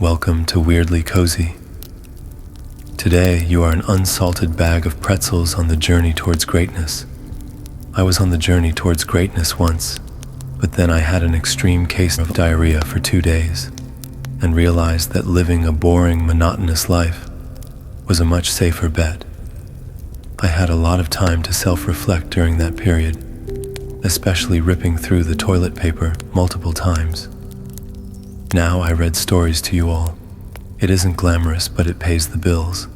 Welcome to Weirdly Cozy. Today, you are an unsalted bag of pretzels on the journey towards greatness. I was on the journey towards greatness once, but then I had an extreme case of diarrhea for 2 days and realized that living a boring, monotonous life was a much safer bet. I had a lot of time to self-reflect during that period, especially ripping through the toilet paper multiple times. Now I read stories to you all. It isn't glamorous, but it pays the bills.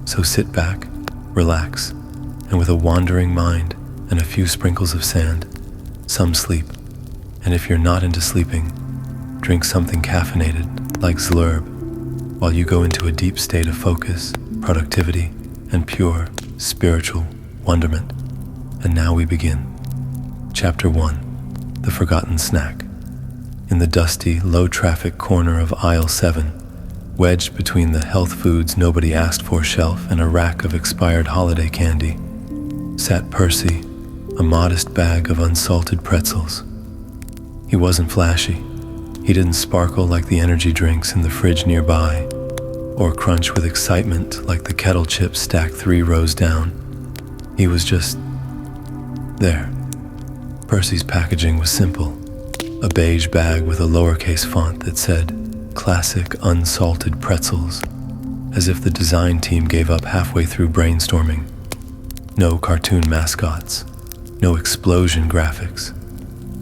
So sit back, relax, and with a wandering mind and a few sprinkles of sand, some sleep. And if you're not into sleeping, drink something caffeinated like Slurb while you go into a deep state of focus, productivity, and pure spiritual wonderment. And now we begin. Chapter 1, The Forgotten Snack. In the dusty, low-traffic corner of aisle 7, wedged between the health foods nobody asked for shelf and a rack of expired holiday candy, sat Percy, a modest bag of unsalted pretzels. He wasn't flashy. He didn't sparkle like the energy drinks in the fridge nearby, or crunch with excitement like the kettle chips stacked 3 rows down. He was just there. Percy's packaging was simple. A beige bag with a lowercase font that said, "Classic Unsalted Pretzels," as if the design team gave up halfway through brainstorming. No cartoon mascots, no explosion graphics,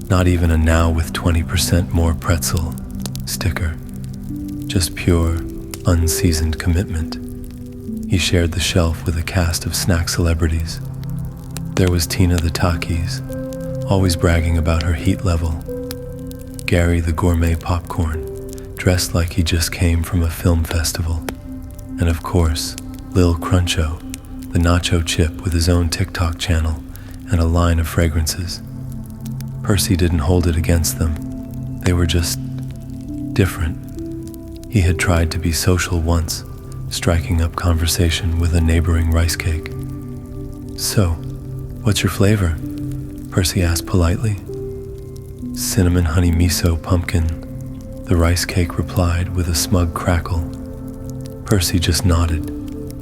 not even a "now with 20% more pretzel" sticker. Just pure, unseasoned commitment. He shared the shelf with a cast of snack celebrities. There was Tina the Takis, always bragging about her heat level. Gary the gourmet popcorn, dressed like he just came from a film festival. And of course, Lil Cruncho, the nacho chip with his own TikTok channel and a line of fragrances. Percy didn't hold it against them. They were just different. He had tried to be social once, striking up conversation with a neighboring rice cake. "So, what's your flavor?" Percy asked politely. "Cinnamon honey miso pumpkin," the rice cake replied with a smug crackle. Percy just nodded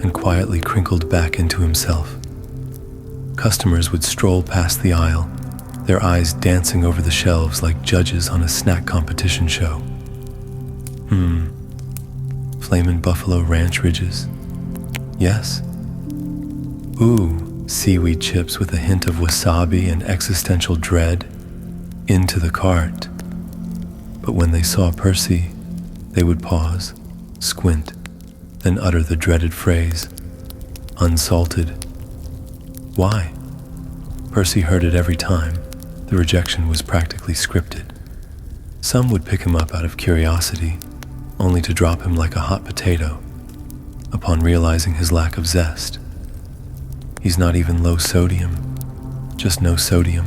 and quietly crinkled back into himself. Customers would stroll past the aisle, their eyes dancing over the shelves like judges on a snack competition show. Flamin' Buffalo Ranch Ridges? Yes. Ooh, seaweed chips with a hint of wasabi and existential dread? Into the cart. But when they saw Percy, they would pause, squint, then utter the dreaded phrase, "Unsalted." Why? Percy heard it every time. The rejection was practically scripted. Some would pick him up out of curiosity, only to drop him like a hot potato upon realizing his lack of zest. He's not even low sodium, just no sodium.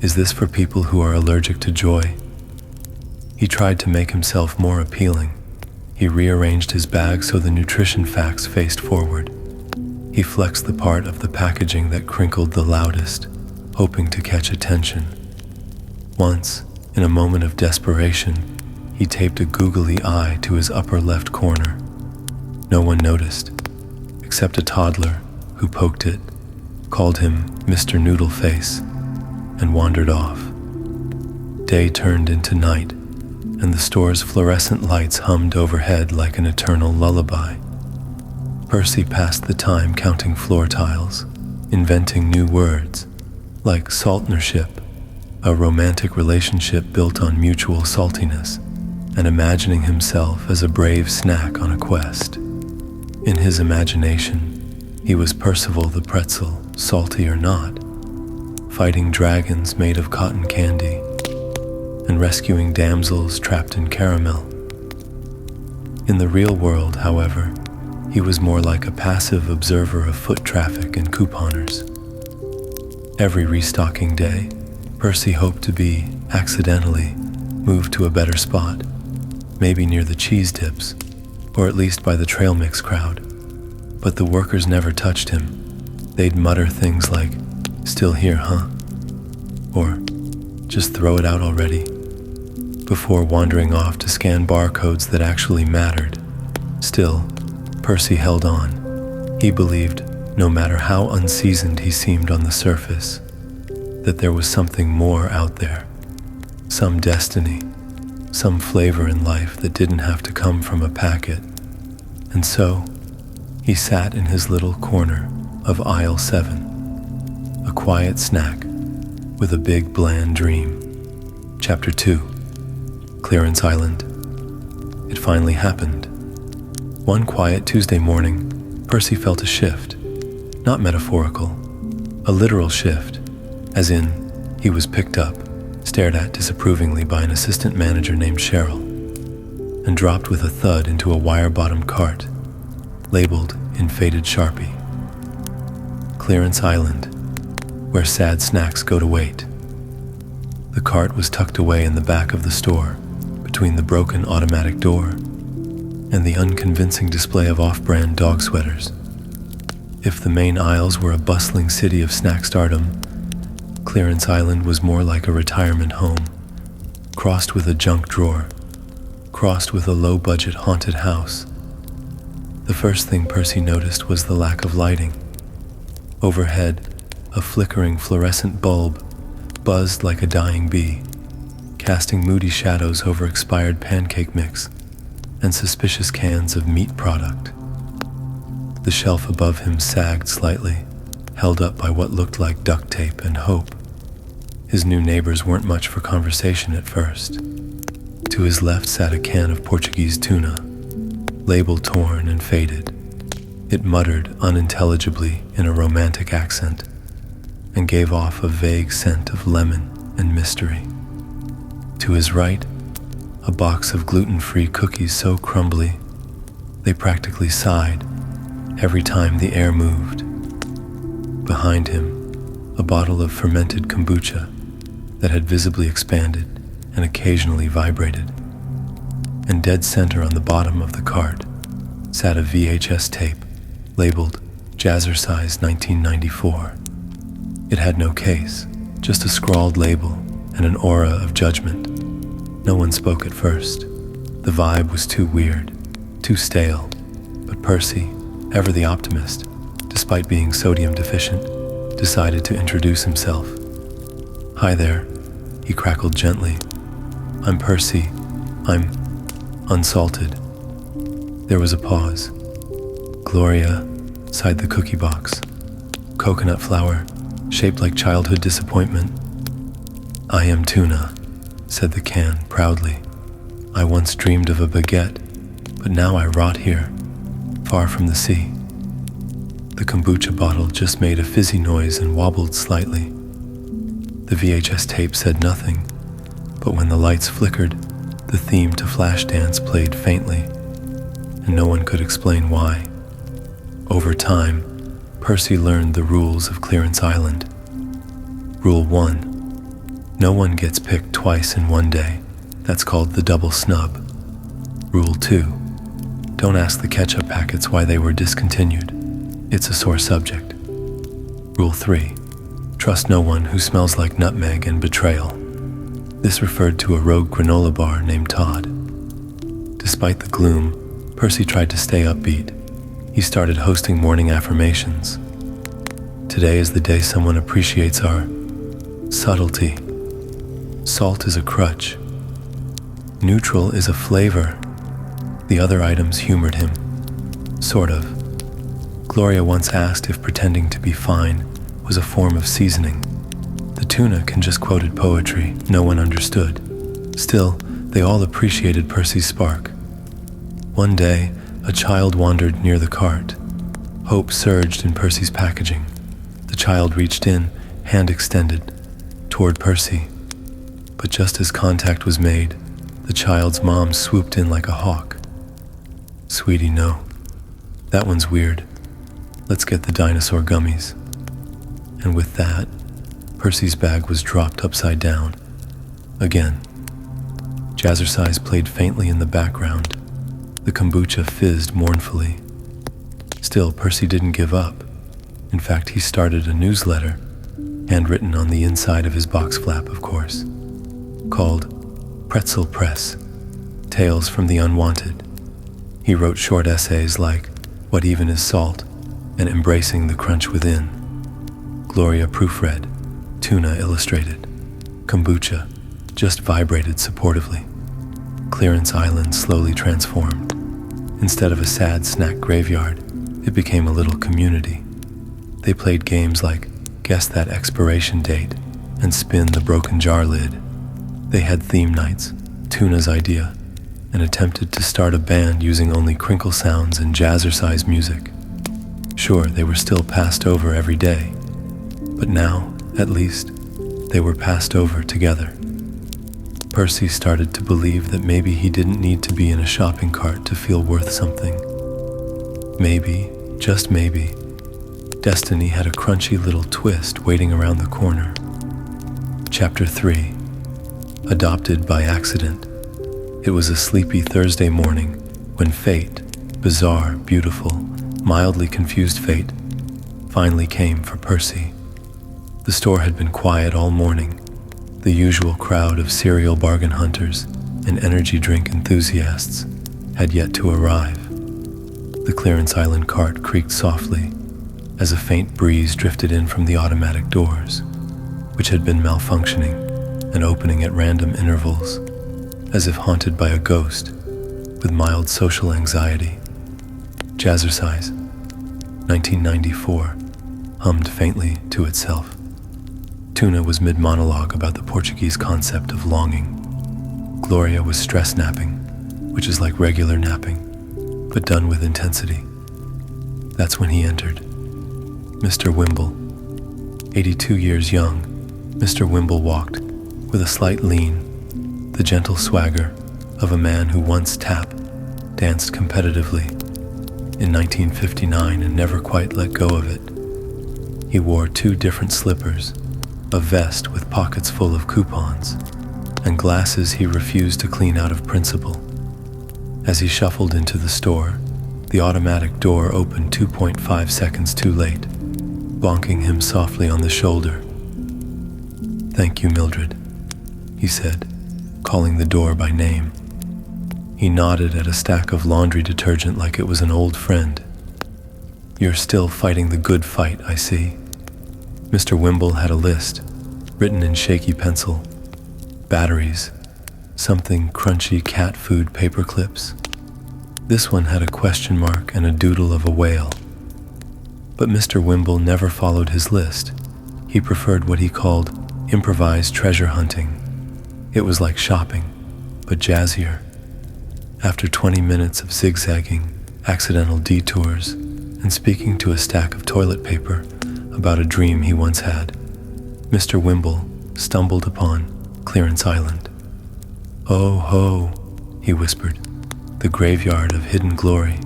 Is this for people who are allergic to joy? He tried to make himself more appealing. He rearranged his bag so the nutrition facts faced forward. He flexed the part of the packaging that crinkled the loudest, hoping to catch attention. Once, in a moment of desperation, he taped a googly eye to his upper left corner. No one noticed, except a toddler who poked it, called him Mr. Noodleface, and wandered off. Day turned into night, and the store's fluorescent lights hummed overhead like an eternal lullaby. Percy passed the time counting floor tiles, inventing new words, like saltnership, a romantic relationship built on mutual saltiness, and imagining himself as a brave snack on a quest. In his imagination, he was Percival the Pretzel, salty or not, fighting dragons made of cotton candy, and rescuing damsels trapped in caramel. In the real world, however, he was more like a passive observer of foot traffic and couponers. Every restocking day, Percy hoped to be, accidentally, moved to a better spot, maybe near the cheese dips, or at least by the trail mix crowd. But the workers never touched him. They'd mutter things like, "Still here, huh?" Or, "Just throw it out already." before wandering off to scan barcodes that actually mattered. Still, Percy held on. He believed, no matter how unseasoned he seemed on the surface, that there was something more out there. Some destiny, some flavor in life that didn't have to come from a packet. And so, he sat in his little corner of aisle 7, a quiet snack with a big bland dream. Chapter 2, Clearance Island. It finally happened. One quiet Tuesday morning, Percy felt a shift. Not metaphorical, a literal shift, as in, he was picked up, stared at disapprovingly by an assistant manager named Cheryl, and dropped with a thud into a wire-bottomed cart, labeled in faded Sharpie. Clearance Island, where sad snacks go to wait. The cart was tucked away in the back of the store, between the broken automatic door and the unconvincing display of off-brand dog sweaters. If the main aisles were a bustling city of snack stardom, Clearance Island was more like a retirement home, crossed with a junk drawer, crossed with a low-budget haunted house. The first thing Percy noticed was the lack of lighting. Overhead, a flickering fluorescent bulb buzzed like a dying bee, casting moody shadows over expired pancake mix and suspicious cans of meat product. The shelf above him sagged slightly, held up by what looked like duct tape and hope. His new neighbors weren't much for conversation at first. To his left sat a can of Portuguese tuna, label torn and faded. It muttered unintelligibly in a romantic accent and gave off a vague scent of lemon and mystery. To his right, a box of gluten-free cookies so crumbly they practically sighed every time the air moved. Behind him, a bottle of fermented kombucha that had visibly expanded and occasionally vibrated. And dead center on the bottom of the cart sat a VHS tape labeled Jazzercise 1994. It had no case, just a scrawled label and an aura of judgment. No one spoke at first. The vibe was too weird, too stale. But Percy, ever the optimist, despite being sodium deficient, decided to introduce himself. "Hi there," he crackled gently. "I'm Percy. I'm Unsalted." There was a pause. "Gloria," sighed the cookie box. "Coconut flour, shaped like childhood disappointment." "I am tuna," said the can proudly. "I once dreamed of a baguette, but now I rot here, far from the sea." The kombucha bottle just made a fizzy noise and wobbled slightly. The VHS tape said nothing, but when the lights flickered, the theme to Flashdance played faintly, and no one could explain why. Over time, Percy learned the rules of Clearance Island. Rule 1. No one gets picked twice in one day. That's called the double snub. Rule 2. Don't ask the ketchup packets why they were discontinued. It's a sore subject. Rule 3. Trust no one who smells like nutmeg and betrayal. This referred to a rogue granola bar named Todd. Despite the gloom, Percy tried to stay upbeat. He started hosting morning affirmations. Today is the day someone appreciates our subtlety. Salt is a crutch. Neutral is a flavor. The other items humored him. Sort of. Gloria once asked if pretending to be fine was a form of seasoning. The tuna can just quoted poetry no one understood. Still, they all appreciated Percy's spark. One day, a child wandered near the cart. Hope surged in Percy's packaging. The child reached in, hand extended, toward Percy. But just as contact was made, the child's mom swooped in like a hawk. "Sweetie, no. That one's weird. Let's get the dinosaur gummies." And with that, Percy's bag was dropped upside down. Again. Jazzercise played faintly in the background. The kombucha fizzed mournfully. Still, Percy didn't give up. In fact, he started a newsletter, handwritten on the inside of his box flap, of course, called Pretzel Press, Tales from the Unwanted. He wrote short essays like What Even is Salt and Embracing the Crunch Within. Gloria proofread, Tuna illustrated. Kombucha just vibrated supportively. Clearance Island slowly transformed. Instead of a sad snack graveyard, it became a little community. They played games like Guess That Expiration Date and Spin the Broken Jar Lid. They had theme nights, Tuna's idea, and attempted to start a band using only crinkle sounds and jazzercise music. Sure, they were still passed over every day, but now, at least, they were passed over together. Percy started to believe that maybe he didn't need to be in a shopping cart to feel worth something. Maybe, just maybe, destiny had a crunchy little twist waiting around the corner. Chapter 3. Adopted by Accident. It was a sleepy Thursday morning when fate, bizarre, beautiful, mildly confused fate, finally came for Percy. The store had been quiet all morning. The usual crowd of cereal bargain hunters and energy drink enthusiasts had yet to arrive. The Clearance Island cart creaked softly as a faint breeze drifted in from the automatic doors, which had been malfunctioning and opening at random intervals, as if haunted by a ghost with mild social anxiety. Jazzercise, 1994, hummed faintly to itself. Tuna was mid-monologue about the Portuguese concept of longing. Gloria was stress napping, which is like regular napping, but done with intensity. That's when he entered. Mr. Wimble. 82 years young, Mr. Wimble walked, with a slight lean, the gentle swagger of a man who once danced competitively in 1959 and never quite let go of it. He wore 2 different slippers, a vest with pockets full of coupons, and glasses he refused to clean out of principle. As he shuffled into the store, the automatic door opened 2.5 seconds too late, bonking him softly on the shoulder. "Thank you, Mildred," he said, calling the door by name. He nodded at a stack of laundry detergent like it was an old friend. "You're still fighting the good fight, I see." Mr. Wimble had a list, written in shaky pencil. Batteries, something crunchy cat food paper clips. This one had a question mark and a doodle of a whale. But Mr. Wimble never followed his list. He preferred what he called improvised treasure hunting. It was like shopping, but jazzier. After 20 minutes of zigzagging, accidental detours, and speaking to a stack of toilet paper about a dream he once had, Mr. Wimble stumbled upon Clearance Island. "Oh ho," he whispered, "the graveyard of hidden glory."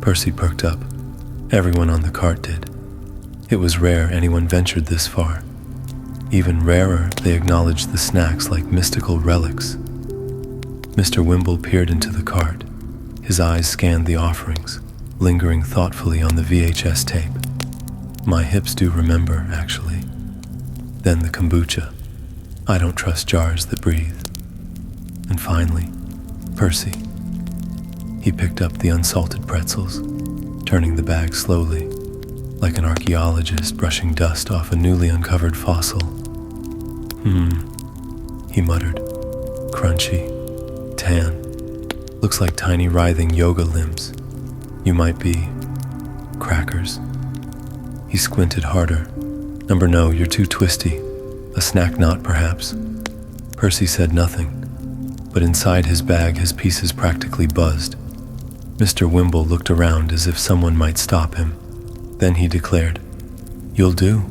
Percy perked up. Everyone on the cart did. It was rare anyone ventured this far. Even rarer, they acknowledged the snacks like mystical relics. Mr. Wimble peered into the cart. His eyes scanned the offerings, lingering thoughtfully on the VHS tape. My hips do remember, actually. Then the kombucha. I don't trust jars that breathe. And finally, Percy. He picked up the unsalted pretzels, turning the bag slowly, like an archaeologist brushing dust off a newly uncovered fossil. He muttered. Crunchy, tan, looks like tiny writhing yoga limbs. You might be crackers. He squinted harder. Number no, you're too twisty. A snack knot, perhaps. Percy said nothing, but inside his bag his pieces practically buzzed. Mr. Wimble looked around as if someone might stop him. Then he declared, "You'll do.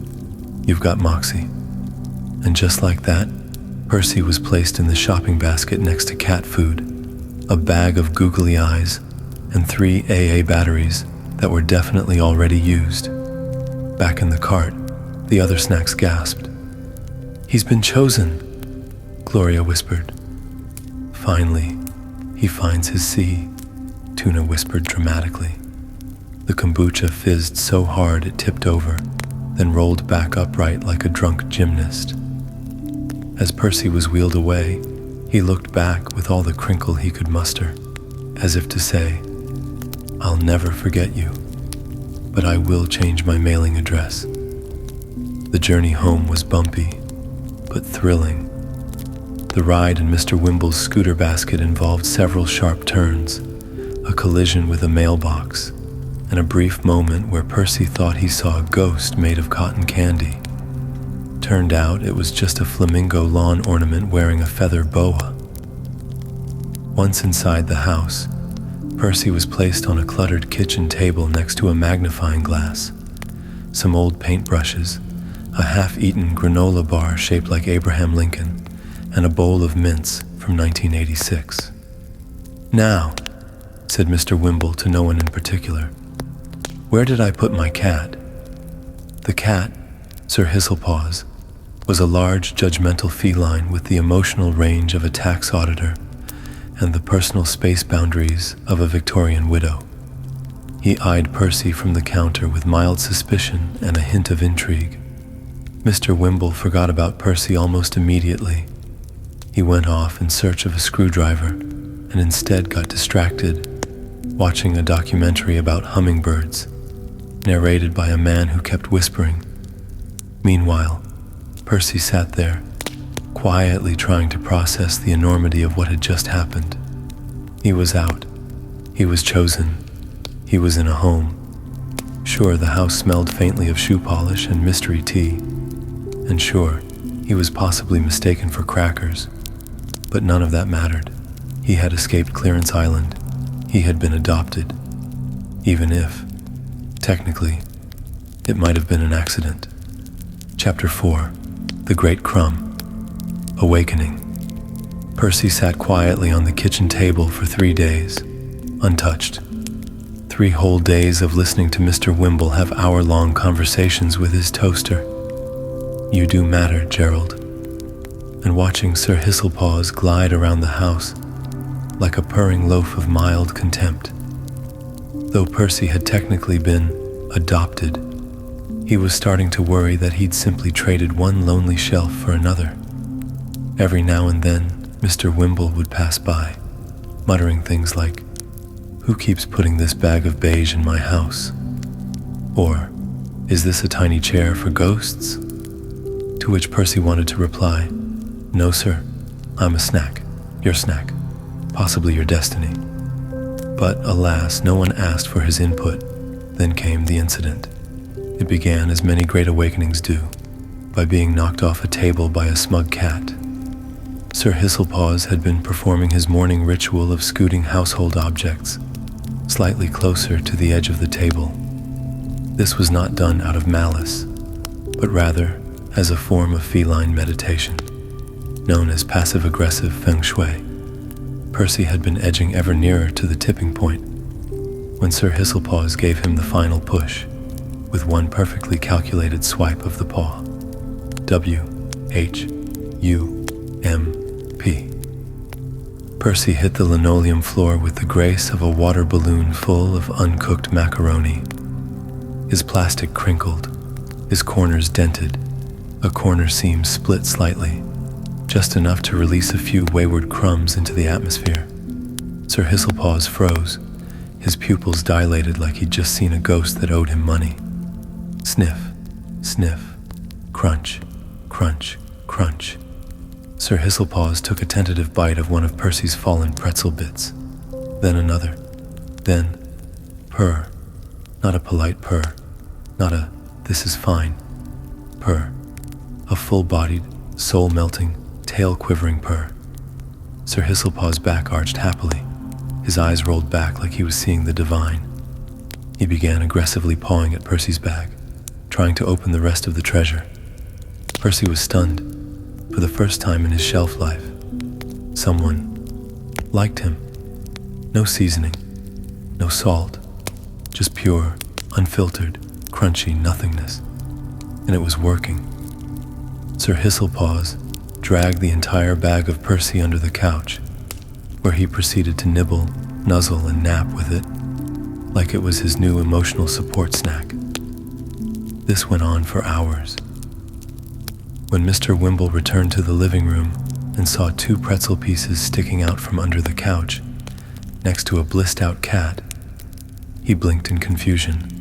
You've got moxie." And just like that, Percy was placed in the shopping basket next to cat food, a bag of googly eyes, and 3 AA batteries that were definitely already used. Back in the cart, the other snacks gasped. "He's been chosen," Gloria whispered. "Finally, he finds his sea," Tuna whispered dramatically. The kombucha fizzed so hard it tipped over, then rolled back upright like a drunk gymnast. As Percy was wheeled away, He looked back with all the crinkle he could muster, as if to say, "I'll never forget you, but I will change my mailing address." The journey home was bumpy, but thrilling. The ride in Mr. Wimble's scooter basket involved several sharp turns, a collision with a mailbox, and a brief moment where Percy thought he saw a ghost made of cotton candy. Turned out it was just a flamingo lawn ornament wearing a feather boa. Once inside the house, Percy was placed on a cluttered kitchen table next to a magnifying glass, some old paintbrushes, a half-eaten granola bar shaped like Abraham Lincoln, and a bowl of mints from 1986. "Now," said Mr. Wimble to no one in particular, "where did I put my cat?" The cat, Sir Hisselpaws, was a large, judgmental feline with the emotional range of a tax auditor and the personal space boundaries of a Victorian widow. He eyed Percy from the counter with mild suspicion and a hint of intrigue. Mr. Wimble forgot about Percy almost immediately. He went off in search of a screwdriver and instead got distracted watching a documentary about hummingbirds, narrated by a man who kept whispering. Meanwhile, Percy sat there, quietly trying to process the enormity of what had just happened. He was out. He was chosen. He was in a home. Sure, the house smelled faintly of shoe polish and mystery tea. And sure, he was possibly mistaken for crackers. But none of that mattered. He had escaped Clearance Island. He had been adopted. Even if, technically, it might have been an accident. Chapter 4. The Great Crumb. Awakening. Percy sat quietly on the kitchen table for 3 days, untouched. 3 whole days of listening to Mr. Wimble have hour-long conversations with his toaster. "You do matter, Gerald," and watching Sir Hisselpaws glide around the house like a purring loaf of mild contempt. Though Percy had technically been adopted, he was starting to worry that he'd simply traded one lonely shelf for another. Every now and then, Mr. Wimble would pass by, muttering things like, "Who keeps putting this bag of beige in my house?" Or, "Is this a tiny chair for ghosts?" To which Percy wanted to reply, "No, sir, I'm a snack, your snack, possibly your destiny." But alas, no one asked for his input. Then came the incident. It began as many great awakenings do, by being knocked off a table by a smug cat. Sir Hisselpaws had been performing his morning ritual of scooting household objects slightly closer to the edge of the table. This was not done out of malice, but rather as a form of feline meditation, known as passive-aggressive feng shui. Percy had been edging ever nearer to the tipping point when Sir Hisselpaws gave him the final push with one perfectly calculated swipe of the paw. W-H-U-M-P. Percy hit the linoleum floor with the grace of a water balloon full of uncooked macaroni. His plastic crinkled, his corners dented, a corner seam split slightly, just enough to release a few wayward crumbs into the atmosphere. Sir Hisselpaws froze, his pupils dilated like he'd just seen a ghost that owed him money. Sniff, sniff, crunch, crunch, crunch. Sir Hisselpaws took a tentative bite of one of Percy's fallen pretzel bits, then another, then purr, not a polite purr, not a "this is fine" purr, a full-bodied, soul-melting, tail-quivering purr. Sir Hisselpaws' back arched happily. His eyes rolled back like he was seeing the divine. He began aggressively pawing at Percy's bag, trying to open the rest of the treasure. Percy was stunned. For the first time in his shelf life, someone liked him. No seasoning, no salt, just pure, unfiltered, crunchy nothingness. And it was working. Sir Hisselpaws dragged the entire bag of Percy under the couch, where he proceeded to nibble, nuzzle, and nap with it, like it was his new emotional support snack. This went on for hours. When Mr. Wimble returned to the living room, and saw 2 pretzel pieces sticking out from under the couch, next to a blissed-out cat. He blinked in confusion.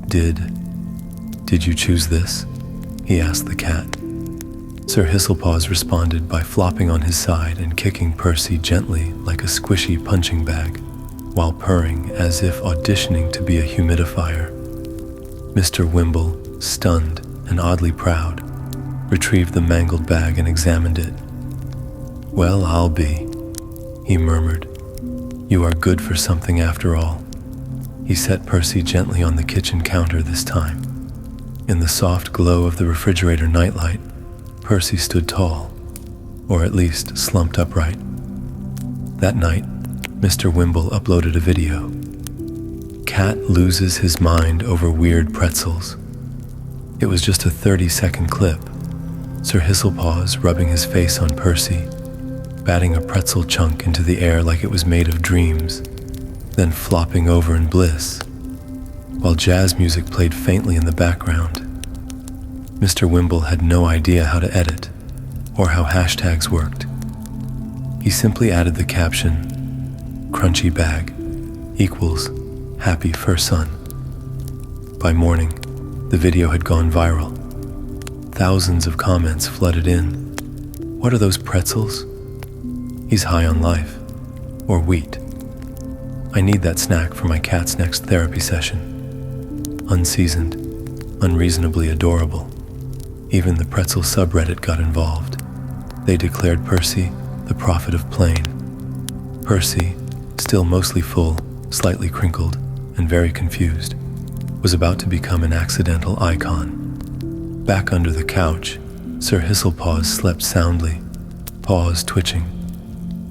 Did you choose this?" he asked the cat. Sir Hisselpaws responded by flopping on his side and kicking Percy gently like a squishy punching bag, while purring as if auditioning to be a humidifier. Mr. Wimble, stunned and oddly proud, retrieved the mangled bag and examined it. "Well, I'll be," he murmured. "You are good for something after all." He set Percy gently on the kitchen counter this time. In the soft glow of the refrigerator nightlight, Percy stood tall, or at least slumped upright. That night, Mr. Wimble uploaded a video. Cat loses his mind over weird pretzels. It was just a 30-second clip. Sir Hisselpaws rubbing his face on Percy, batting a pretzel chunk into the air like it was made of dreams, then flopping over in bliss, while jazz music played faintly in the background. Mr. Wimble had no idea how to edit, or how hashtags worked. He simply added the caption, "Crunchy bag equals happy fur son." By morning, the video had gone viral. Thousands of comments flooded in. "What are those pretzels? He's high on life. Or wheat. I need that snack for my cat's next therapy session." Unseasoned, unreasonably adorable. Even the pretzel subreddit got involved. They declared Percy the prophet of plain. Percy, still mostly full, slightly crinkled, and very confused, was about to become an accidental icon. Back under the couch, Sir Hisselpaws slept soundly, paws twitching,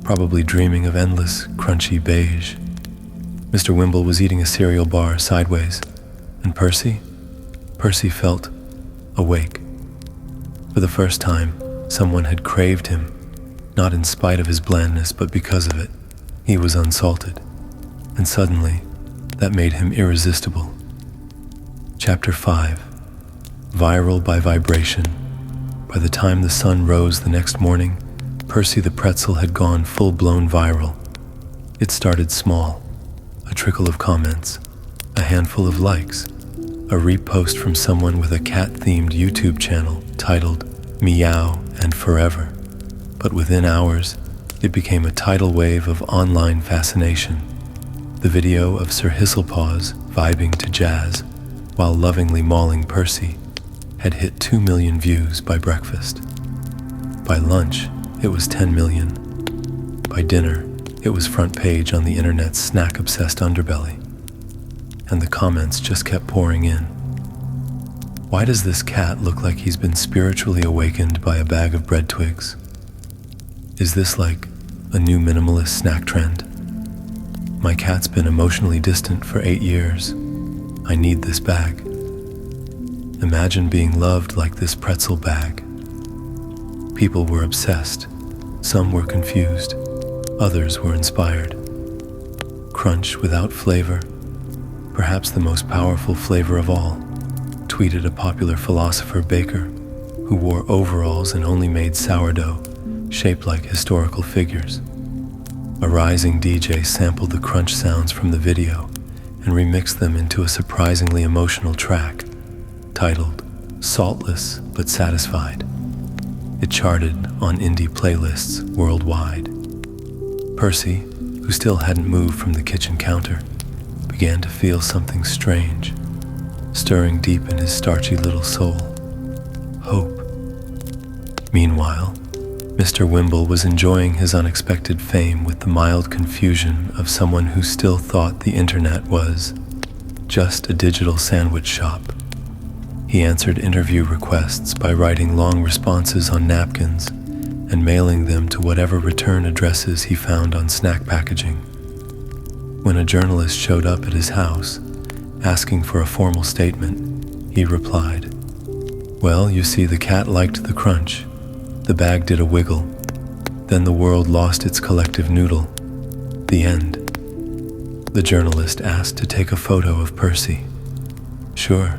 probably dreaming of endless, crunchy beige. Mr. Wimble was eating a cereal bar sideways, and Percy felt awake. For the first time, someone had craved him, not in spite of his blandness, but because of it. He was unsalted, and suddenly, that made him irresistible. Chapter 5. Viral by vibration. By the time the sun rose the next morning, Percy the pretzel had gone full-blown viral. It started small, a trickle of comments, a handful of likes, a repost from someone with a cat-themed YouTube channel titled Meow and Forever. But within hours, it became a tidal wave of online fascination. The video of Sir Hisselpaws vibing to jazz while lovingly mauling Percy had hit 2 million views by breakfast. By lunch, it was 10 million. By dinner, it was front page on the internet's snack-obsessed underbelly. And the comments just kept pouring in. Why does this cat look like he's been spiritually awakened by a bag of bread twigs? Is this like a new minimalist snack trend? My cat's been emotionally distant for 8 years. I need this bag. Imagine being loved like this pretzel bag. People were obsessed. Some were confused. Others were inspired. Crunch without flavor, perhaps the most powerful flavor of all, tweeted a popular philosopher baker who wore overalls and only made sourdough shaped like historical figures. A rising DJ sampled the crunch sounds from the video and remixed them into a surprisingly emotional track titled Saltless But Satisfied. It charted on indie playlists worldwide. Percy, who still hadn't moved from the kitchen counter, began to feel something strange, stirring deep in his starchy little soul. Hope. Meanwhile, Mr. Wimble was enjoying his unexpected fame with the mild confusion of someone who still thought the internet was just a digital sandwich shop. He answered interview requests by writing long responses on napkins and mailing them to whatever return addresses he found on snack packaging. When a journalist showed up at his house, asking for a formal statement, he replied, "Well, you see, the cat liked the crunch. The bag did a wiggle. Then the world lost its collective noodle. The end." The journalist asked to take a photo of Percy. "Sure,"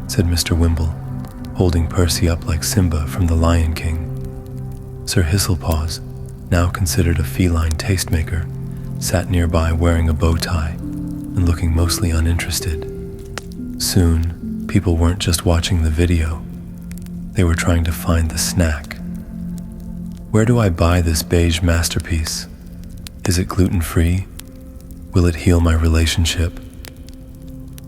said Mr. Wimble, holding Percy up like Simba from The Lion King. Sir Hisselpaws, now considered a feline tastemaker, sat nearby wearing a bow tie and looking mostly uninterested. Soon, people weren't just watching the video. They were trying to find the snack. Where do I buy this beige masterpiece? Is it gluten-free? Will it heal my relationship?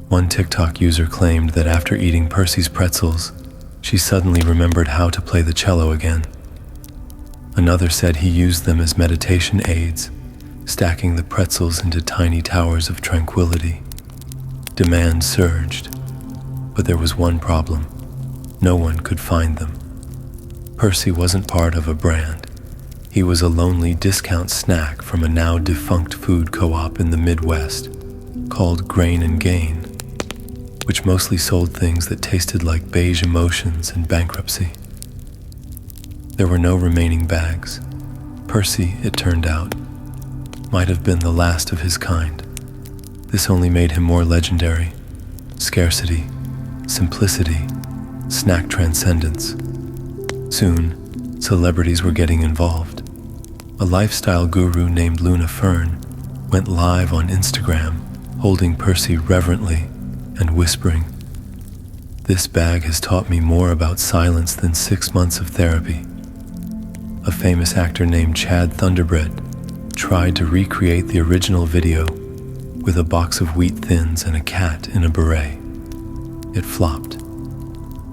One TikTok user claimed that after eating Percy's pretzels, she suddenly remembered how to play the cello again. Another said he used them as meditation aids, stacking the pretzels into tiny towers of tranquility. Demand surged, but there was one problem. No one could find them. Percy wasn't part of a brand. He was a lonely discount snack from a now defunct food co-op in the Midwest called Grain and Gain, which mostly sold things that tasted like beige emotions and bankruptcy. There were no remaining bags. Percy, it turned out, might have been the last of his kind. This only made him more legendary. Scarcity, simplicity, snack transcendence. Soon, celebrities were getting involved. A lifestyle guru named Luna Fern went live on Instagram, holding Percy reverently and whispering, "This bag has taught me more about silence than 6 months of therapy." A famous actor named Chad Thunderbread tried to recreate the original video with a box of wheat thins and a cat in a beret. It flopped.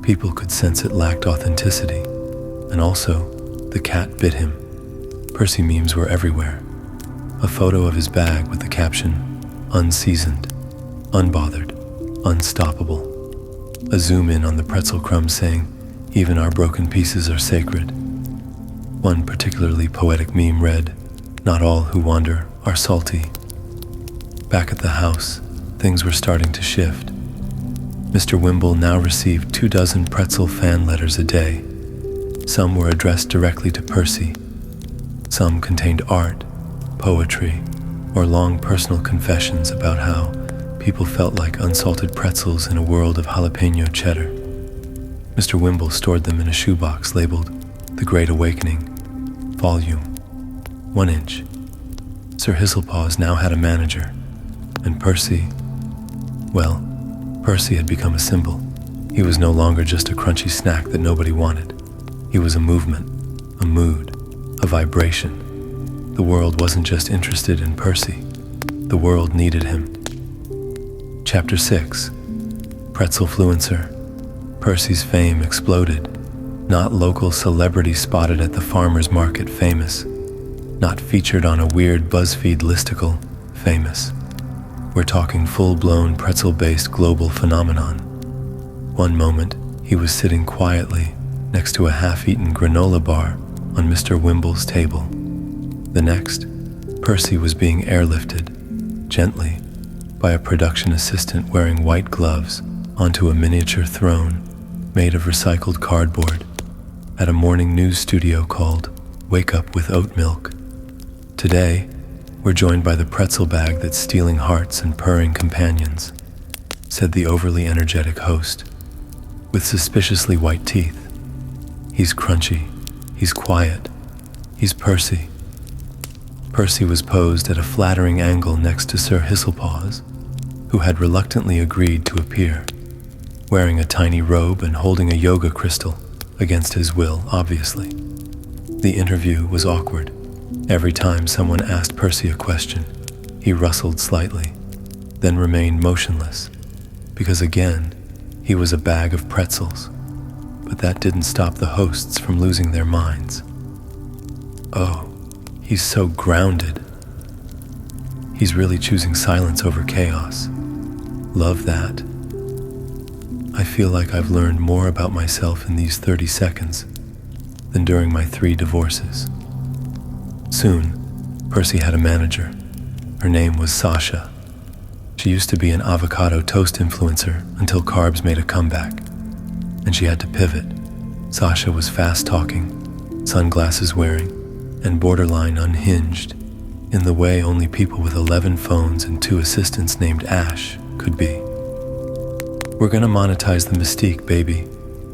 People could sense it lacked authenticity, and also, the cat bit him. Percy memes were everywhere. A photo of his bag with the caption, "Unseasoned, unbothered, unstoppable." A zoom in on the pretzel crumbs saying, "Even our broken pieces are sacred." One particularly poetic meme read, "Not all who wander are salty." Back at the house, things were starting to shift. Mr. Wimble now received 24 pretzel fan letters a day. Some were addressed directly to Percy. Some contained art, poetry, or long personal confessions about how people felt like unsalted pretzels in a world of jalapeno cheddar. Mr. Wimble stored them in a shoebox labeled The Great Awakening, Volume, 1 inch. Sir Hisselpaws now had a manager, and Percy, well, Percy had become a symbol. He was no longer just a crunchy snack that nobody wanted. He was a movement, a mood, a vibration. The world wasn't just interested in Percy. The world needed him. Chapter 6. Pretzelfluencer. Percy's fame exploded. Not local celebrity spotted at the farmer's market famous. Not featured on a weird BuzzFeed listicle famous. We're talking full-blown pretzel-based global phenomenon. One moment, he was sitting quietly next to a half-eaten granola bar on Mr. Wimble's table. The next, Percy was being airlifted, gently, by a production assistant wearing white gloves onto a miniature throne made of recycled cardboard at a morning news studio called Wake Up with Oat Milk. Today, we're joined by the pretzel bag that's stealing hearts and purring companions, said the overly energetic host, with suspiciously white teeth. He's crunchy, he's quiet, he's Percy. Percy was posed at a flattering angle next to Sir Hisselpaws, who had reluctantly agreed to appear, wearing a tiny robe and holding a yoga crystal, against his will, obviously. The interview was awkward. Every time someone asked Percy a question, he rustled slightly, then remained motionless, because again, he was a bag of pretzels. But that didn't stop the hosts from losing their minds. Oh, he's so grounded. He's really choosing silence over chaos. Love that. I feel like I've learned more about myself in these 30 seconds than during my 3 divorces. Soon, Percy had a manager. Her name was Sasha. She used to be an avocado toast influencer until carbs made a comeback, and she had to pivot. Sasha was fast-talking, sunglasses wearing, and borderline unhinged, in the way only people with 11 phones and 2 assistants named Ash could be. "We're gonna monetize the mystique, baby,"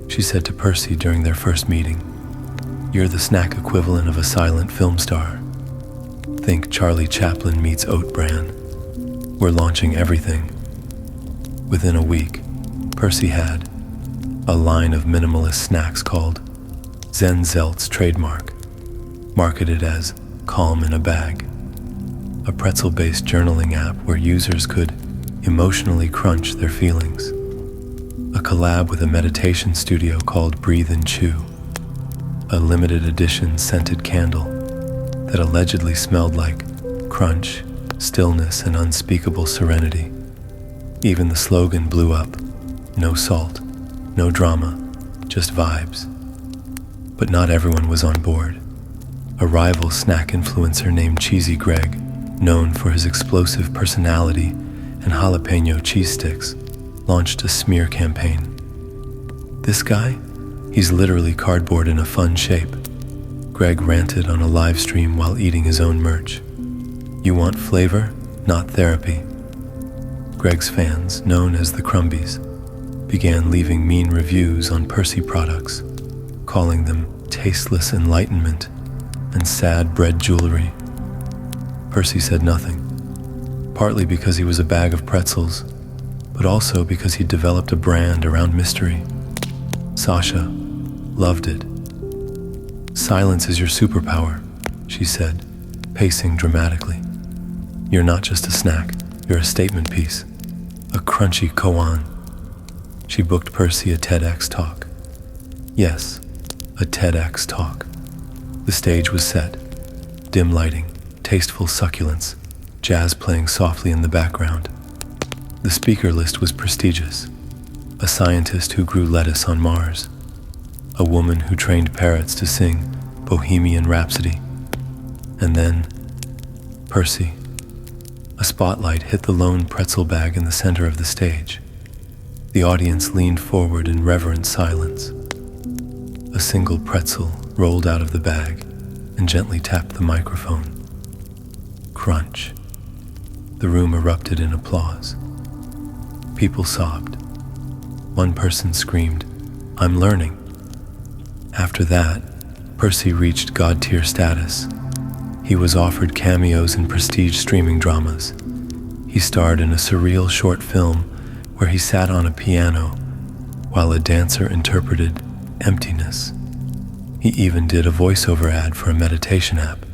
she said to Percy during their first meeting. You're the snack equivalent of a silent film star. Think Charlie Chaplin meets Oat Bran. We're launching everything. Within a week, Percy had a line of minimalist snacks called Zen Zelt's trademark, marketed as Calm in a Bag, a pretzel-based journaling app where users could emotionally crunch their feelings, a collab with a meditation studio called Breathe and Chew, a limited edition scented candle that allegedly smelled like crunch, stillness, and unspeakable serenity. Even the slogan blew up: no salt, no drama, just vibes. But not everyone was on board. A rival snack influencer named Cheesy Greg, known for his explosive personality and jalapeno cheese sticks, launched a smear campaign. This guy? He's literally cardboard in a fun shape. Greg ranted on a live stream while eating his own merch. You want flavor, not therapy. Greg's fans, known as the Crumbies, began leaving mean reviews on Percy products, calling them tasteless enlightenment and sad bread jewelry. Percy said nothing, partly because he was a bag of pretzels, but also because he'd developed a brand around mystery. Sasha loved it. Silence is your superpower, she said, pacing dramatically. You're not just a snack, you're a statement piece, a crunchy koan. She booked Percy a TEDx talk. Yes, a TEDx talk. The stage was set, dim lighting, tasteful succulence, jazz playing softly in the background. The speaker list was prestigious. A scientist who grew lettuce on Mars, a woman who trained parrots to sing Bohemian Rhapsody, and then Percy. A spotlight hit the lone pretzel bag in the center of the stage. The audience leaned forward in reverent silence. A single pretzel rolled out of the bag and gently tapped the microphone. Crunch. The room erupted in applause. People sobbed. One person screamed, "I'm learning." After that, Percy reached God-tier status. He was offered cameos in prestige streaming dramas. He starred in a surreal short film where he sat on a piano while a dancer interpreted emptiness. He even did a voiceover ad for a meditation app,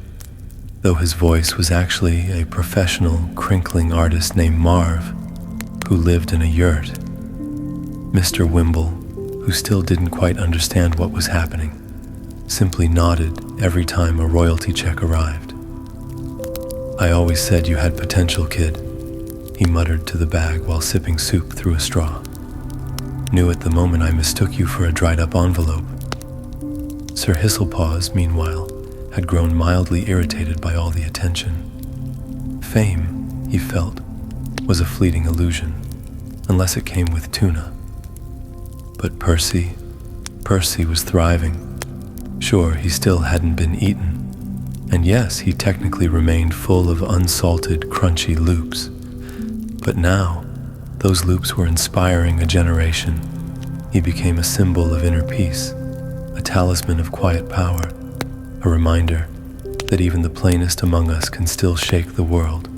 though his voice was actually a professional crinkling artist named Marv, who lived in a yurt. Mr. Wimble, who still didn't quite understand what was happening, simply nodded every time a royalty check arrived. I always said you had potential, kid, he muttered to the bag while sipping soup through a straw. Knew at the moment I mistook you for a dried-up envelope. Sir Hisselpaws, meanwhile, had grown mildly irritated by all the attention. Fame, he felt, was a fleeting illusion, unless it came with tuna. But Percy was thriving. Sure, he still hadn't been eaten. And yes, he technically remained full of unsalted, crunchy loops. But now, those loops were inspiring a generation. He became a symbol of inner peace, a talisman of quiet power, a reminder that even the plainest among us can still shake the world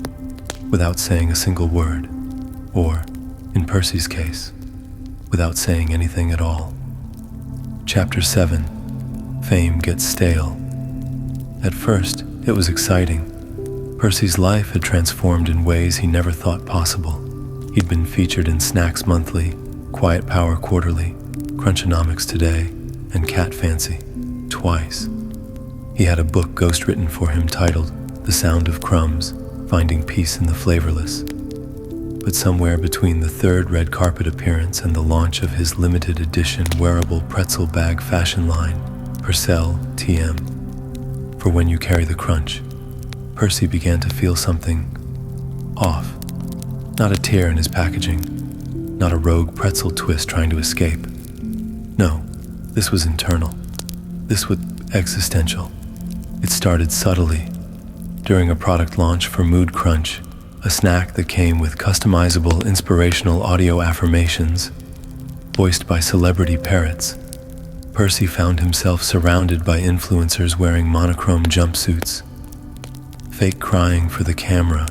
without saying a single word, or, in Percy's case, without saying anything at all. Chapter 7. Fame Gets Stale. At first, it was exciting. Percy's life had transformed in ways he never thought possible. He'd been featured in Snacks Monthly, Quiet Power Quarterly, Crunchonomics Today, and Cat Fancy, twice. He had a book ghostwritten for him titled The Sound of Crumbs, Finding Peace in the Flavorless. But somewhere between the third red carpet appearance and the launch of his limited edition wearable pretzel bag fashion line, Pretzels TM, for when you carry the crunch, Percy began to feel something off. Not a tear in his packaging, not a rogue pretzel twist trying to escape. No, this was internal. This was existential. It started subtly. During a product launch for Mood Crunch, a snack that came with customizable inspirational audio affirmations, voiced by celebrity parrots, Percy found himself surrounded by influencers wearing monochrome jumpsuits, fake crying for the camera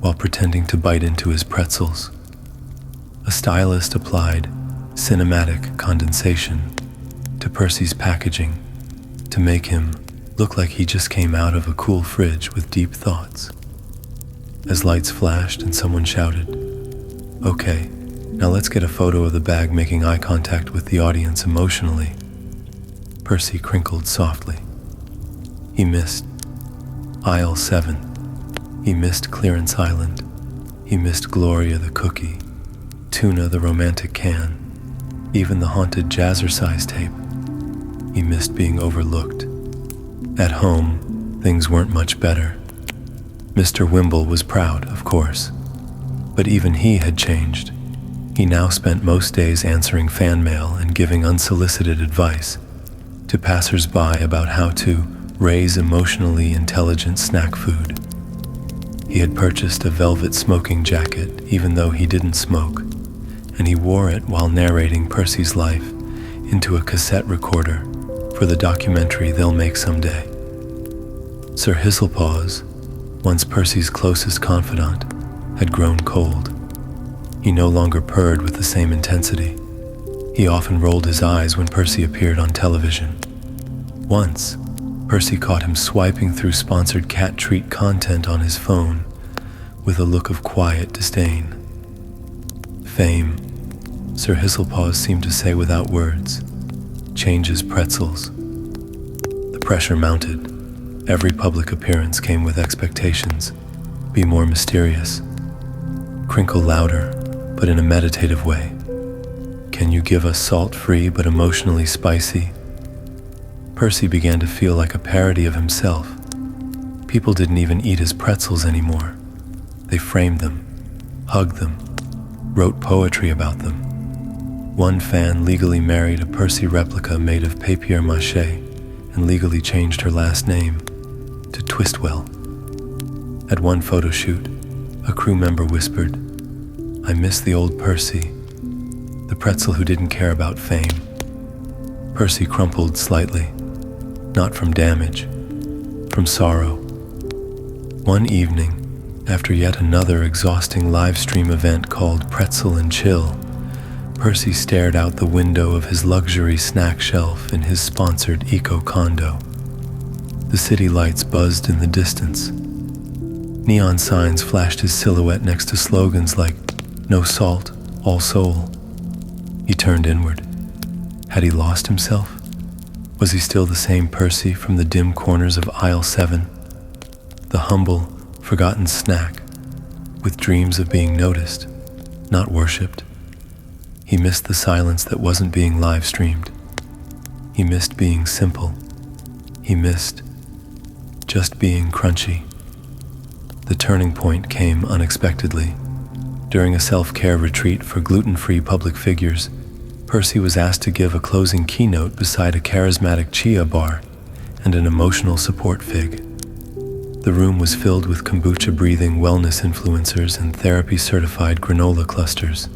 while pretending to bite into his pretzels. A stylist applied cinematic condensation to Percy's packaging to make him look like he just came out of a cool fridge with deep thoughts. As lights flashed and someone shouted, "Okay, now let's get a photo of the bag making eye contact with the audience emotionally," Percy crinkled softly. He missed aisle 7. He missed Clearance Island. He missed Gloria the cookie, Tuna the romantic can, even the haunted jazzercise tape. He missed being overlooked. At home, things weren't much better. Mr. Wimble was proud, of course, but even he had changed. He now spent most days answering fan mail and giving unsolicited advice to passers-by about how to raise emotionally intelligent snack food. He had purchased a velvet smoking jacket even though he didn't smoke, and he wore it while narrating Percy's life into a cassette recorder for the documentary they'll make someday. Sir Hisselpaws, once Percy's closest confidant, had grown cold. He no longer purred with the same intensity. He often rolled his eyes when Percy appeared on television. Once, Percy caught him swiping through sponsored cat treat content on his phone with a look of quiet disdain. Fame, Sir Hisselpaws seemed to say without words, changes pretzels. The pressure mounted. Every public appearance came with expectations. Be more mysterious. Crinkle louder, but in a meditative way. Can you give us salt-free but emotionally spicy? Percy began to feel like a parody of himself. People didn't even eat his pretzels anymore. They framed them, hugged them, wrote poetry about them. One fan legally married a Percy replica made of papier-mâché and legally changed her last name to Twistwell. At one photo shoot, a crew member whispered, "I miss the old Percy, the pretzel who didn't care about fame." Percy crumpled slightly, not from damage, from sorrow. One evening, after yet another exhausting live stream event called Pretzel and Chill, Percy stared out the window of his luxury snack shelf in his sponsored eco-condo. The city lights buzzed in the distance. Neon signs flashed his silhouette next to slogans like, "No salt, all soul." He turned inward. Had he lost himself? Was he still the same Percy from the dim corners of aisle 7? The humble, forgotten snack, with dreams of being noticed, not worshipped. He missed the silence that wasn't being live-streamed. He missed being simple. He missed just being crunchy. The turning point came unexpectedly. During a self-care retreat for gluten-free public figures, Percy was asked to give a closing keynote beside a charismatic chia bar and an emotional support fig. The room was filled with kombucha-breathing wellness influencers and therapy-certified granola clusters.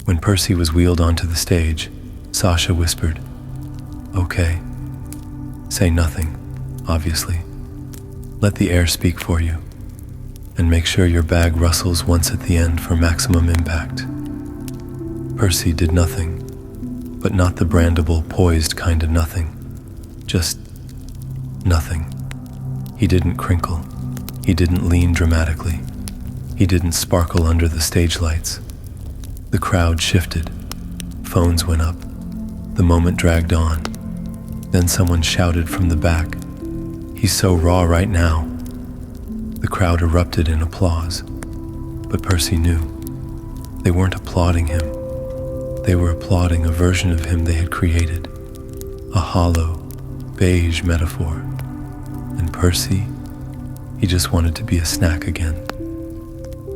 When Percy was wheeled onto the stage, Sasha whispered, "Okay." Say nothing, obviously. Let the air speak for you, and make sure your bag rustles once at the end for maximum impact. Percy did nothing, but not the brandable, poised kind of nothing. Just nothing. He didn't crinkle. He didn't lean dramatically. He didn't sparkle under the stage lights. The crowd shifted. Phones went up. The moment dragged on. Then someone shouted from the back, "He's so raw right now." The crowd erupted in applause, but Percy knew. They weren't applauding him. They were applauding a version of him they had created, a hollow, beige metaphor. And Percy, he just wanted to be a snack again.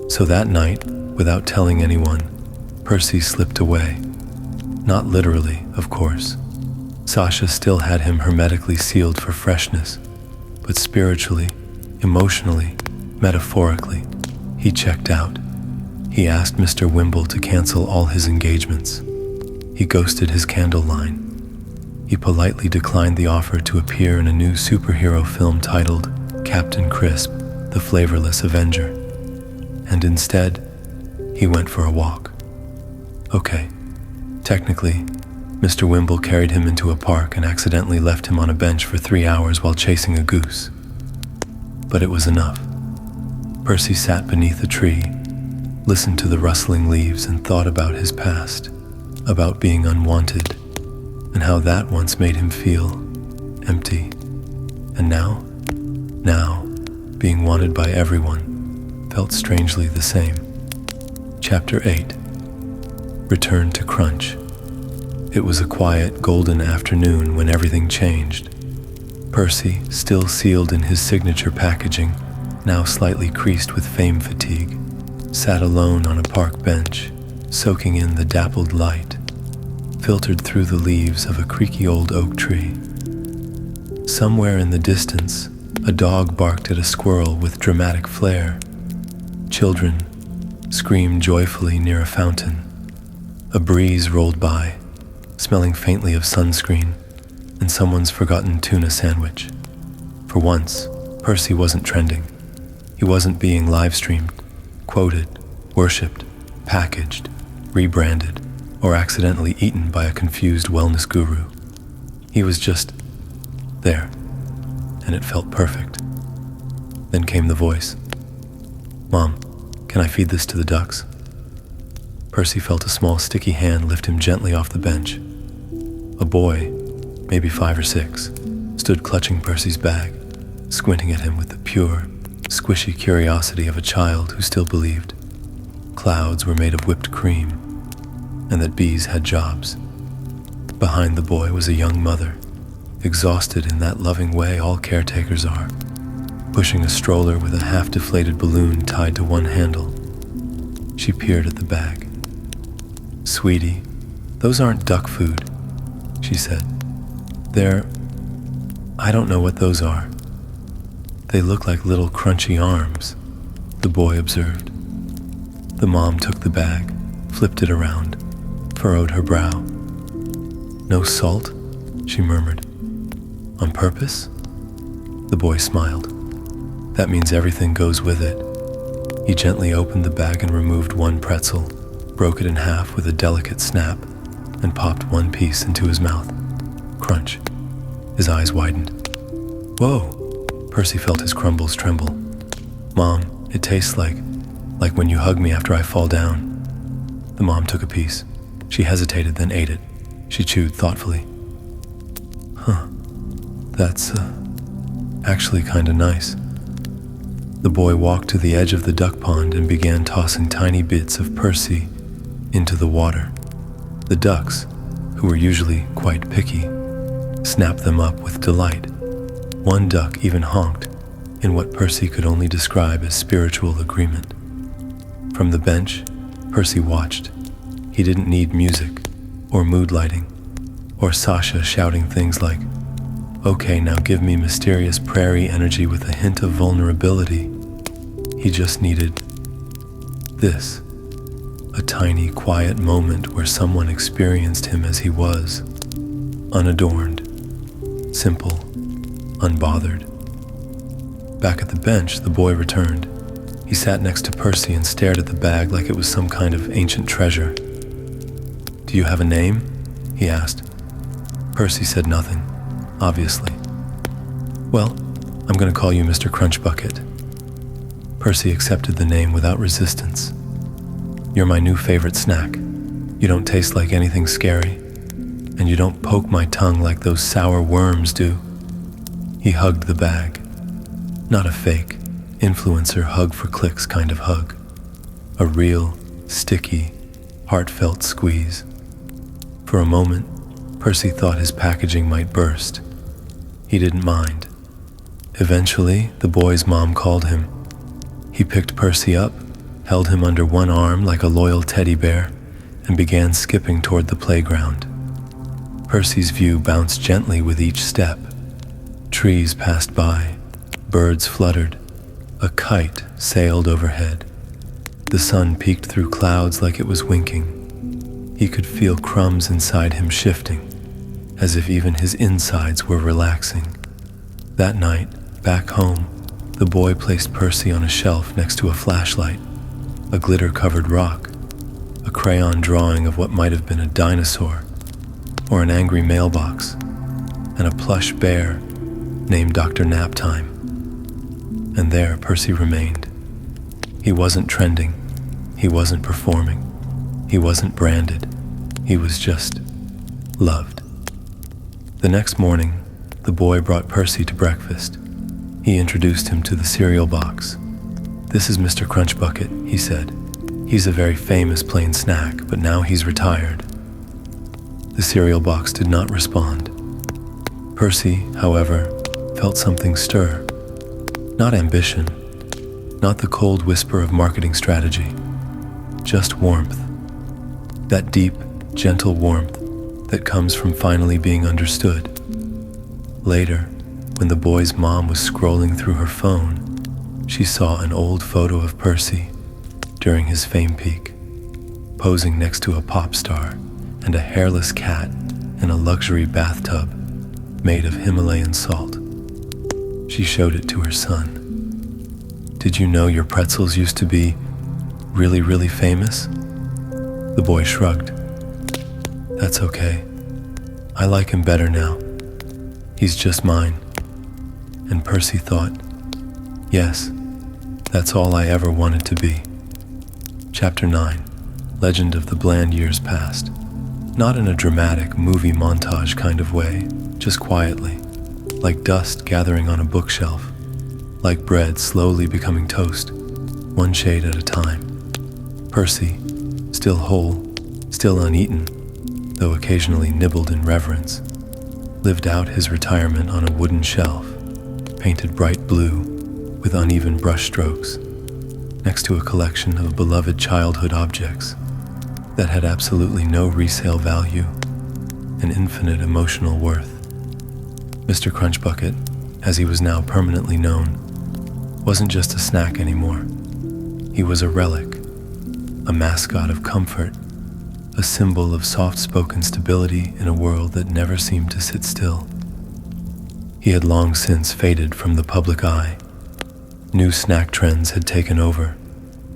So that night, without telling anyone, Percy slipped away. Not literally, of course. Sasha still had him hermetically sealed for freshness, but spiritually, emotionally, metaphorically, he checked out. He asked Mr. Wimble to cancel all his engagements. He ghosted his candle line. He politely declined the offer to appear in a new superhero film titled Captain Crisp, the Flavorless Avenger, and instead, he went for a walk. Okay, technically, Mr. Wimble carried him into a park and accidentally left him on a bench for 3 hours while chasing a goose. But it was enough. Percy sat beneath a tree, listened to the rustling leaves, and thought about his past, about being unwanted, and how that once made him feel empty. And now, being wanted by everyone felt strangely the same. Chapter 8. Return to Crunch. It was a quiet, golden afternoon when everything changed. Percy, still sealed in his signature packaging, now slightly creased with fame fatigue, sat alone on a park bench, soaking in the dappled light, filtered through the leaves of a creaky old oak tree. Somewhere in the distance, a dog barked at a squirrel with dramatic flair. Children screamed joyfully near a fountain. A breeze rolled by, smelling faintly of sunscreen and someone's forgotten tuna sandwich. For once, Percy wasn't trending. He wasn't being live-streamed, quoted, worshipped, packaged, rebranded, or accidentally eaten by a confused wellness guru. He was just there, and it felt perfect. Then came the voice. "Mom, can I feed this to the ducks?" Percy felt a small sticky hand lift him gently off the bench. A boy, maybe 5 or 6, stood clutching Percy's bag, squinting at him with the pure, squishy curiosity of a child who still believed clouds were made of whipped cream and that bees had jobs. Behind the boy was a young mother, exhausted in that loving way all caretakers are, pushing a stroller with a half-deflated balloon tied to one handle. She peered at the bag. "Sweetie, those aren't duck food," she said. I don't know what those are." "They look like little crunchy arms," the boy observed. The mom took the bag, flipped it around, furrowed her brow. "No salt?" she murmured. "On purpose?" The boy smiled. "That means everything goes with it." He gently opened the bag and removed one pretzel, broke it in half with a delicate snap, and popped one piece into his mouth. Crunch. His eyes widened. "Whoa!" Percy felt his crumbles tremble. "Mom, it tastes like when you hug me after I fall down." The mom took a piece. She hesitated, then ate it. She chewed thoughtfully. That's actually kinda nice." The boy walked to the edge of the duck pond and began tossing tiny bits of Percy into the water. The ducks, who were usually quite picky, snapped them up with delight. One duck even honked, in what Percy could only describe as spiritual agreement. From the bench, Percy watched. He didn't need music, or mood lighting, or Sasha shouting things like, "Okay, now give me mysterious prairie energy with a hint of vulnerability." He just needed this. A tiny, quiet moment where someone experienced him as he was, unadorned, simple, unbothered. Back at the bench, the boy returned. He sat next to Percy and stared at the bag like it was some kind of ancient treasure. "Do you have a name?" he asked. Percy said nothing, obviously. "Well, I'm going to call you Mr. Crunch Bucket." Percy accepted the name without resistance. "You're my new favorite snack. You don't taste like anything scary, and you don't poke my tongue like those sour worms do." He hugged the bag. Not a fake, influencer hug for clicks kind of hug. A real, sticky, heartfelt squeeze. For a moment, Percy thought his packaging might burst. He didn't mind. Eventually, the boy's mom called him. He picked Percy up, held him under one arm like a loyal teddy bear, and began skipping toward the playground. Percy's view bounced gently with each step. Trees passed by, birds fluttered, a kite sailed overhead. The sun peeked through clouds like it was winking. He could feel crumbs inside him shifting. as if even his insides were relaxing. That night, back home, the boy placed Percy on a shelf next to a flashlight, a glitter-covered rock, a crayon drawing of what might have been a dinosaur, or an angry mailbox, and a plush bear named Dr. Naptime. And there Percy remained. He wasn't trending, he wasn't performing, he wasn't branded, he was just loved. The next morning, the boy brought Percy to breakfast. He introduced him to the cereal box. "This is Mr. Crunchbucket," he said. "He's a very famous plain snack, but now he's retired." The cereal box did not respond. Percy, however, felt something stir. Not ambition, not the cold whisper of marketing strategy, just warmth. That deep, gentle warmth that comes from finally being understood. Later, when the boy's mom was scrolling through her phone, she saw an old photo of Percy during his fame peak, posing next to a pop star and a hairless cat in a luxury bathtub made of Himalayan salt. She showed it to her son. "Did you know your pretzels used to be really, really famous?" The boy shrugged. "That's okay. I like him better now. He's just mine." And Percy thought, "Yes, that's all I ever wanted to be." Chapter 9, Legend of the Bland Years Past. Not in a dramatic movie montage kind of way, just quietly, like dust gathering on a bookshelf, like bread slowly becoming toast, one shade at a time. Percy, still whole, still uneaten, though occasionally nibbled in reverence, lived out his retirement on a wooden shelf, painted bright blue with uneven brush strokes, next to a collection of beloved childhood objects that had absolutely no resale value and infinite emotional worth. Mr. Crunchbucket, as he was now permanently known, wasn't just a snack anymore. He was a relic, a mascot of comfort, a symbol of soft-spoken stability in a world that never seemed to sit still. He had long since faded from the public eye. New snack trends had taken over.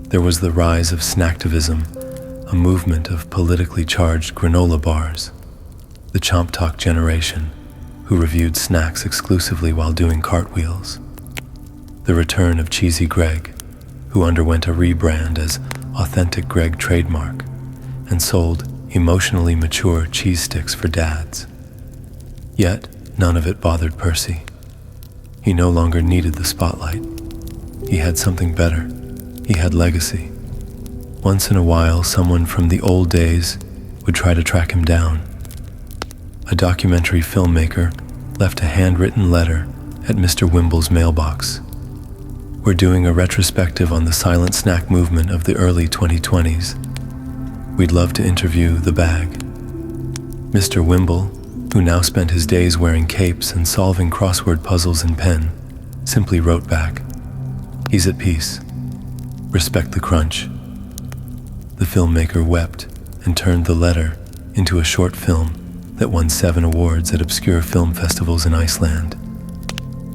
There was the rise of snacktivism, a movement of politically charged granola bars, the Chomp Talk generation, who reviewed snacks exclusively while doing cartwheels, the return of Cheesy Greg, who underwent a rebrand as Authentic Greg trademark and sold emotionally mature cheese sticks for dads. Yet, none of it bothered Percy. He no longer needed the spotlight. He had something better. He had legacy. Once in a while, someone from the old days would try to track him down. A documentary filmmaker left a handwritten letter at Mr. Wimble's mailbox. "We're doing a retrospective on the silent snack movement of the early 2020s. We'd love to interview the bag." Mr. Wimble, who now spent his days wearing capes and solving crossword puzzles in pen, simply wrote back, "He's at peace. Respect the crunch." The filmmaker wept and turned the letter into a short film that won 7 awards at obscure film festivals in Iceland.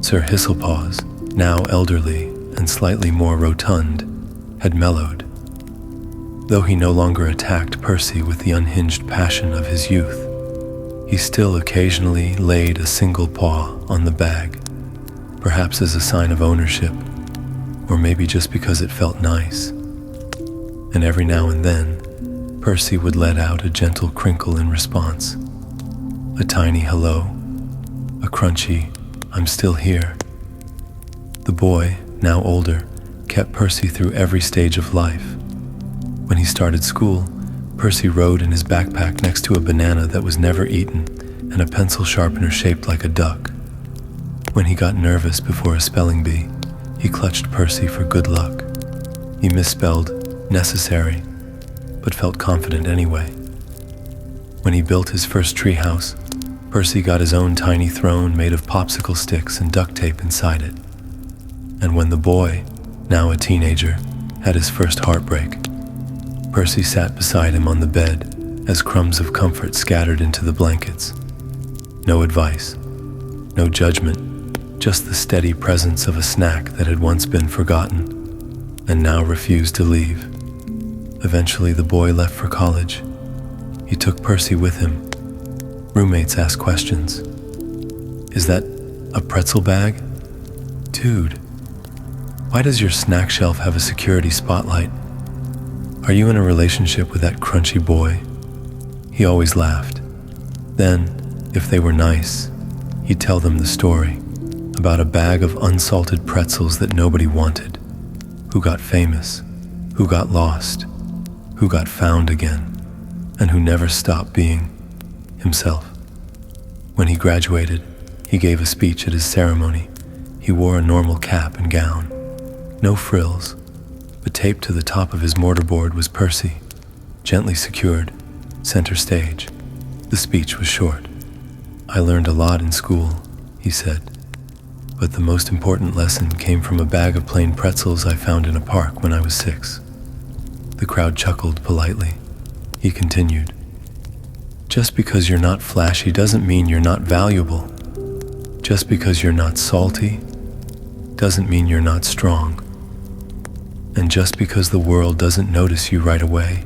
Sir Hisselpaws, now elderly and slightly more rotund, had mellowed. Though he no longer attacked Percy with the unhinged passion of his youth, he still occasionally laid a single paw on the bag, perhaps as a sign of ownership, or maybe just because it felt nice. And every now and then, Percy would let out a gentle crinkle in response, a tiny hello, a crunchy, "I'm still here." The boy, now older, kept Percy through every stage of life. When he started school, Percy rode in his backpack next to a banana that was never eaten and a pencil sharpener shaped like a duck. When he got nervous before a spelling bee, he clutched Percy for good luck. He misspelled necessary, but felt confident anyway. When he built his first treehouse, Percy got his own tiny throne made of popsicle sticks and duct tape inside it. And when the boy, now a teenager, had his first heartbreak, Percy sat beside him on the bed as crumbs of comfort scattered into the blankets. No advice, no judgment, just the steady presence of a snack that had once been forgotten and now refused to leave. Eventually, the boy left for college. He took Percy with him. Roommates asked questions. Is that a pretzel bag? Dude, why does your snack shelf have a security spotlight? Are you in a relationship with that crunchy boy? He always laughed. Then, if they were nice, he'd tell them the story about a bag of unsalted pretzels that nobody wanted, who got famous, who got lost, who got found again, and who never stopped being himself. When he graduated, he gave a speech at his ceremony. He wore a normal cap and gown, no frills, but taped to the top of his mortarboard was Percy, gently secured, center stage. The speech was short. I learned a lot in school, he said, but the most important lesson came from a bag of plain pretzels I found in a park when I was 6. The crowd chuckled politely. He continued, just because you're not flashy doesn't mean you're not valuable. Just because you're not salty doesn't mean you're not strong. And just because the world doesn't notice you right away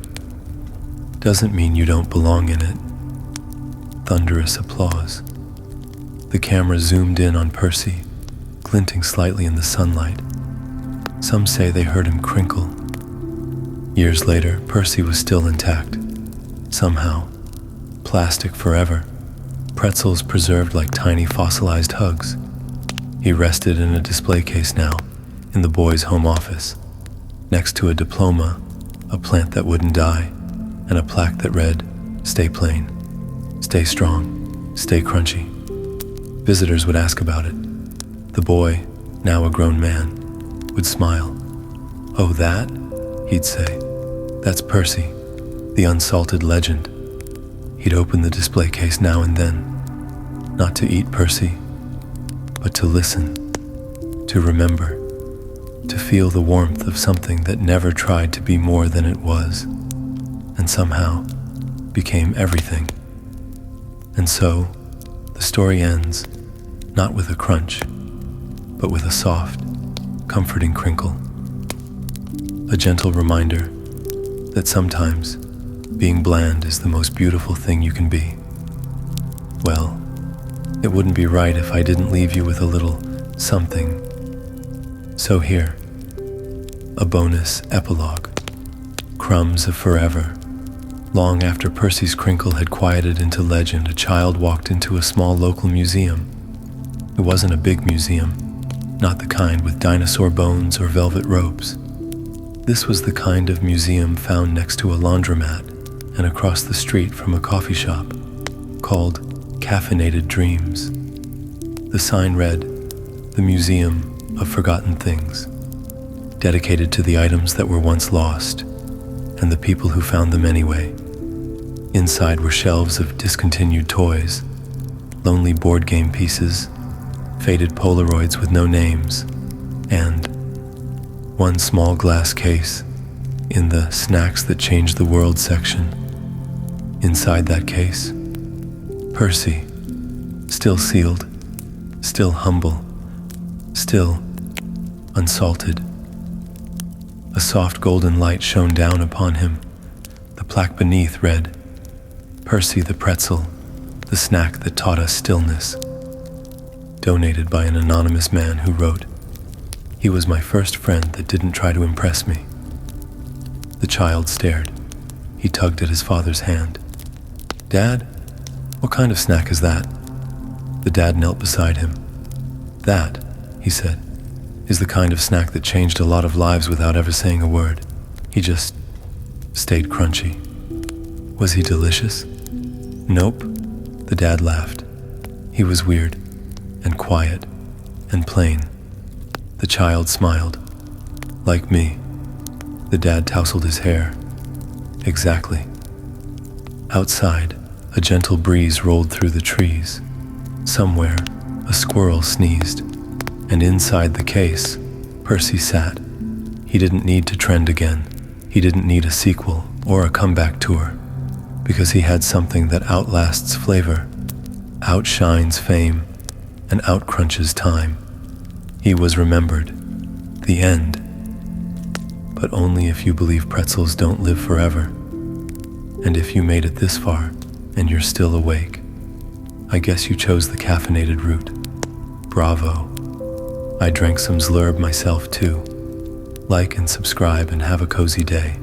doesn't mean you don't belong in it. Thunderous applause. The camera zoomed in on Percy, glinting slightly in the sunlight. Some say they heard him crinkle. Years later, Percy was still intact. Somehow, plastic forever, pretzels preserved like tiny fossilized hugs. He rested in a display case now, in the boys' home office, next to a diploma, a plant that wouldn't die, and a plaque that read, "Stay plain, stay strong, stay crunchy." Visitors would ask about it. The boy, now a grown man, would smile. "Oh, that?" he'd say. "That's Percy, the unsalted legend." He'd open the display case now and then, not to eat Percy, but to listen, to remember, to feel the warmth of something that never tried to be more than it was, and somehow became everything. And so, the story ends, not with a crunch, but with a soft, comforting crinkle. A gentle reminder that sometimes being bland is the most beautiful thing you can be. Well, it wouldn't be right if I didn't leave you with a little something. So here, a bonus epilogue. Crumbs of forever. Long after Percy's crinkle had quieted into legend, a child walked into a small local museum. It wasn't a big museum, not the kind with dinosaur bones or velvet ropes. This was the kind of museum found next to a laundromat and across the street from a coffee shop, called Caffeinated Dreams. The sign read, "The Museum of Forgotten Things," dedicated to the items that were once lost and the people who found them anyway. Inside were shelves of discontinued toys, lonely board game pieces, faded Polaroids with no names, and one small glass case in the Snacks That Changed the World section. Inside that case, Percy, still sealed, still humble, still unsalted. A soft golden light shone down upon him. The plaque beneath read, "Percy the Pretzel, the snack that taught us stillness." Donated by an anonymous man who wrote, "He was my first friend that didn't try to impress me." The child stared. He tugged at his father's hand. "Dad, what kind of snack is that?" The dad knelt beside him. "That," he said, "is the kind of snack that changed a lot of lives without ever saying a word. He just stayed crunchy." "Was he delicious?" "Nope," the dad laughed. "He was weird, and quiet, and plain." The child smiled. "Like me." The dad tousled his hair. "Exactly." Outside, a gentle breeze rolled through the trees. Somewhere, a squirrel sneezed, and inside the case, Percy sat. He didn't need to trend again. He didn't need a sequel or a comeback tour, because he had something that outlasts flavor. outshines fame and outcrunches time. He was remembered. The end. But only if you believe pretzels don't live forever. And if you made it this far and you're still awake, I guess you chose the caffeinated route. Bravo. I drank some Zlurb myself too. Like and subscribe and have a cozy day.